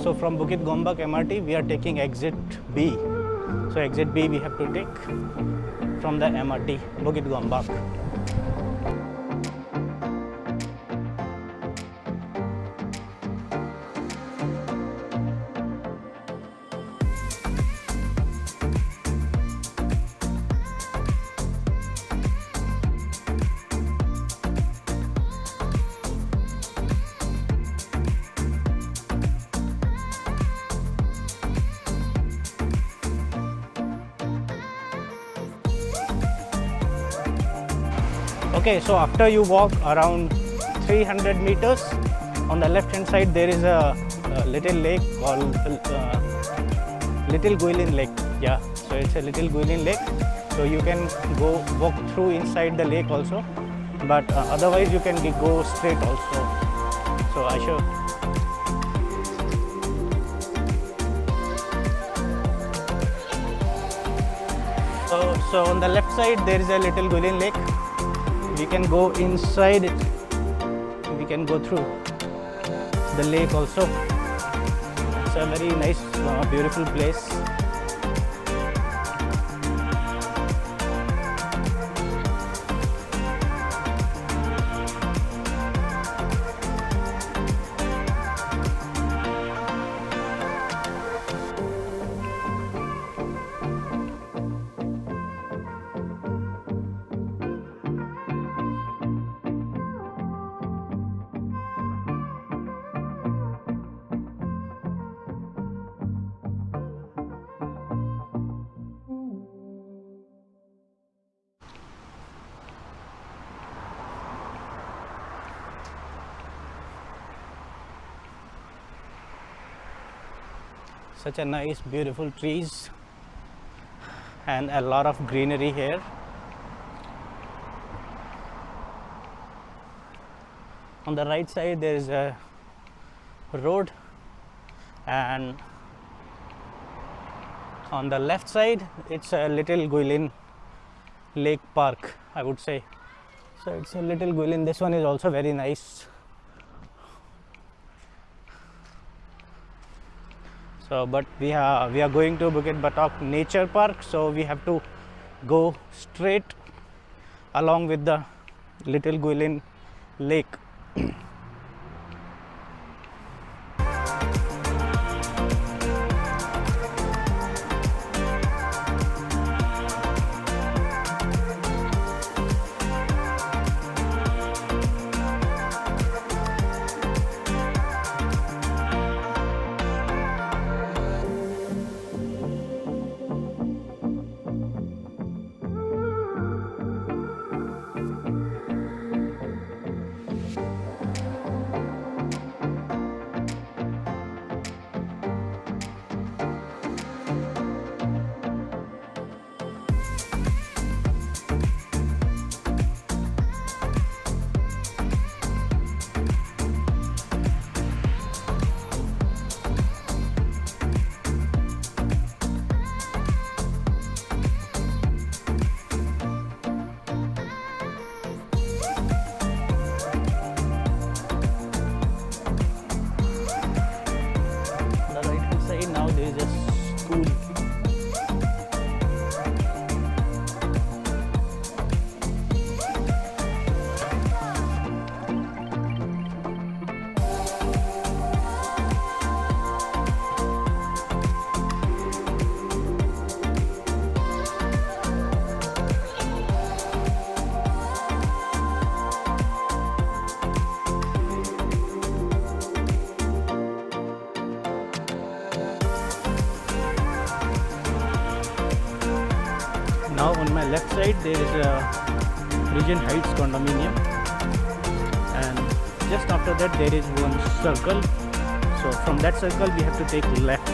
so from Bukit Gombak MRT we are taking exit B. So exit B we have to take from the MRT Bukit Gombak. Okay, so after you walk around 300 meters, on the left hand side there is a little lake called Little Guilin Lake. Yeah, so it's a Little Guilin Lake. So you can go walk through inside the lake also, but otherwise you can go straight also. So I show. So on the left side there is a Little Guilin Lake. We can go inside it, we can go through the lake also. It's a very nice, beautiful place. Such a nice, beautiful trees and a lot of greenery here. On the right side there is a road, and on the left side it's a Little Guilin Lake Park, I would say. So it's a Little Guilin. This one is also very nice. So, but we are going to Bukit Batok Nature Park, so we have to go straight along with the Little Guilin Lake. Now on my left side there is a Regent Heights condominium, and just after that there is one circle. So from that circle we have to take left.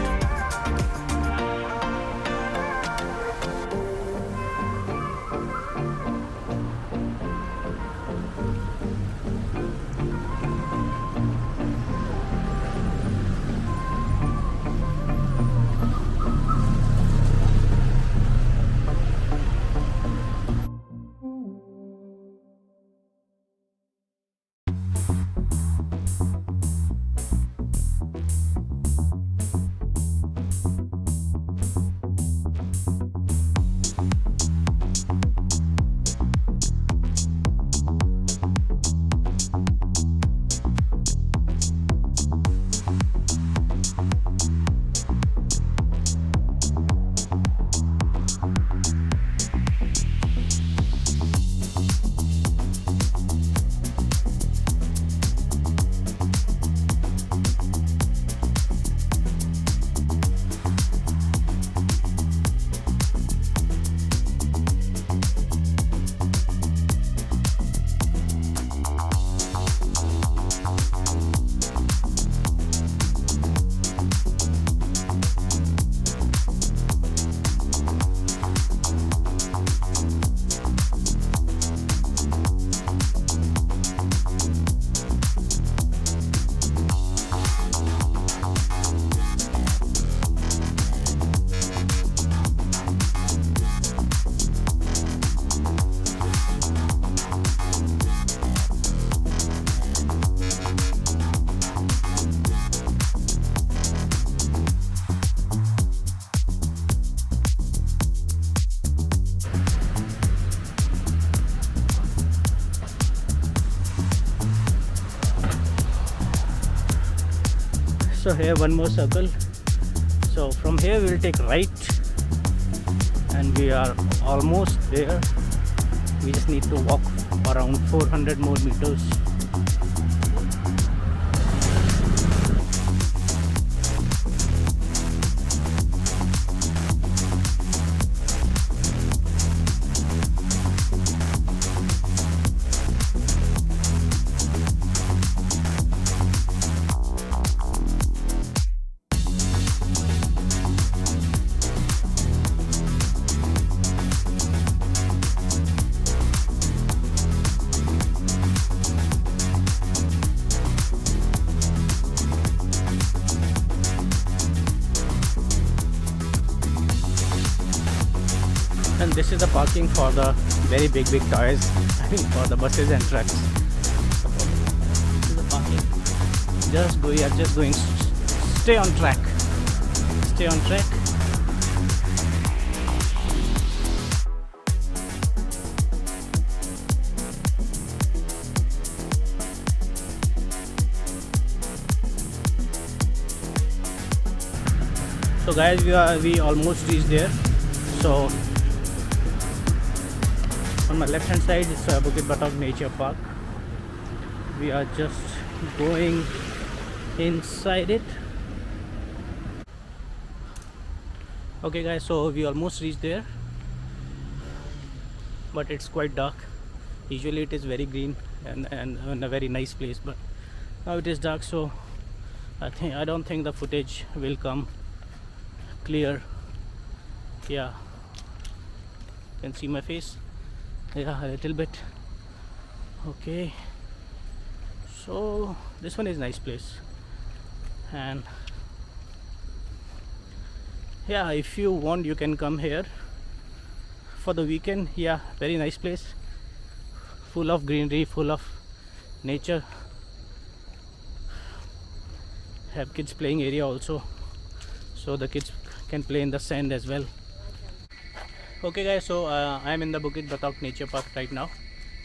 So here one more circle. So from here we will take right and we are almost there. We just need to walk around 400 more meters. And this is the parking for the very big toys, I mean for the buses and trucks. This is the parking. Just going. Stay on track. Stay on track. So guys, we almost reached there. So on my left hand side is BUKIT BATOK Nature Park. We are just going inside it. Okay guys, so we almost reached there, but it's quite dark. Usually it is very green and a very nice place, but now it is dark, so I don't think the footage will come clear. Yeah, you can see my face. Yeah, a little bit. Okay, so this one is nice place, and yeah, if you want you can come here for the weekend. Yeah, very nice place, full of greenery, full of nature. Have kids playing area also, so the kids can play in the sand as well. Okay guys, so I am in the BUKIT BATOK Nature Park right now,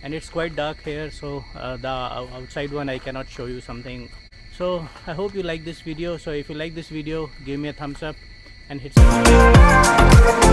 and it's quite dark here, so the outside one I cannot show you something. So I hope you like this video. So if you like this video, give me a thumbs up and hit subscribe.